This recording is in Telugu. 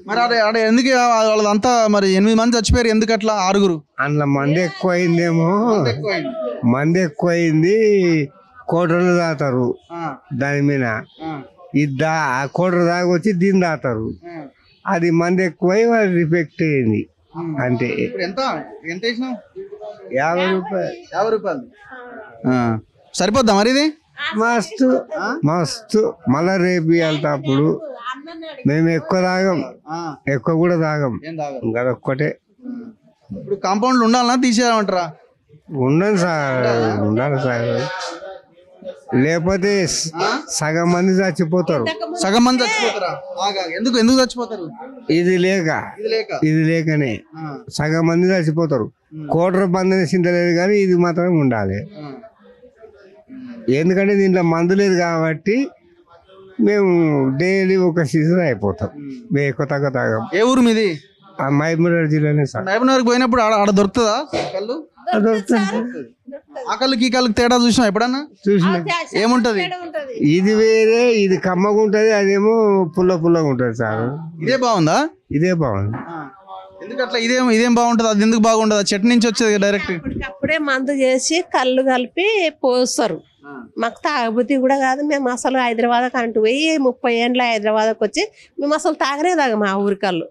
మరి అదే ఎందుకు వాళ్ళంతా మరి 8 మంది చచ్చిపోయారు, ఎందుకు అట్లా 6? అందులో మంది ఎక్కువ అయిందేమో, మంది ఎక్కువ అయింది. కోటలు తాతారు దాని మీద, కోటలు దాకా వచ్చి దీన్ని తాతారు. అది మంది ఎక్కువై వాళ్ళు రిఫెక్ట్ అయింది అంటే. ఎంత ఎంత వేసినావు? 50 రూపాయలు. 50 రూపాయలు సరిపోద్దా మరి ఇది? మస్తు మస్తు. మళ్ళా రేపు వెళ్తా అప్పుడు మేము ఎక్కువ తాగం, ఎక్కువ కూడా తాగం, ఇంకా ఒక్కటే. ఇప్పుడు కాంపౌండ్లు ఉండాలన్నా తీసేయమంటారా? ఉండాలి సార్, ఉండాలి సార్, లేకపోతే సగం మంది చచ్చిపోతారు. సగం మంది చచ్చిపోతారా? ఎందుకు ఎందుకు చచ్చిపోతారు? ఇది లేకనే సగం మంది చచ్చిపోతారు. కోటర బంధన చింతలేదు కానీ ఇది మాత్రం ఉండాలి. ఎందుకంటే దీంట్లో మందు లేదు కాబట్టి మేము డైలీ ఒక సీజన్ అయిపోతాం. మేము ఎక్కువ తగ్గ తాగాం. ఏ ఊరు మీది? మహబూబ్నగర్ జిల్లానే సార్. మహబూబ్నగర్ పోయినప్పుడు ఆడ దొరుకుతుందా కళ్ళు? ఆ కళ్ళకి ఈ కళ్ళకి తేడా చూసినా ఎప్పుడన్నా? చూసిన. ఏముంటది? ఇది వేరే, ఇది కమ్మగా ఉంటది, అదేమో పుల్లగా ఉంటది సార్. ఇదే బాగుందా? ఇదే బాగుంది. ఎందుకు అట్లా? ఇదేం బాగుంటది, అది ఎందుకు బాగుంటది? చెట్టు నుంచి వచ్చేది డైరెక్ట్. అప్పుడే మందు చేసి కళ్ళు కలిపి పోస్తారు. మాకు తాగబుద్ధి కూడా కాదు. మేము అసలు హైదరాబాద్ అంటూ పోయి 30 ఏళ్ళ హైదరాబాద్కి వచ్చి మేము అసలు తాగనే తాగ మా ఊరి కళ్ళు.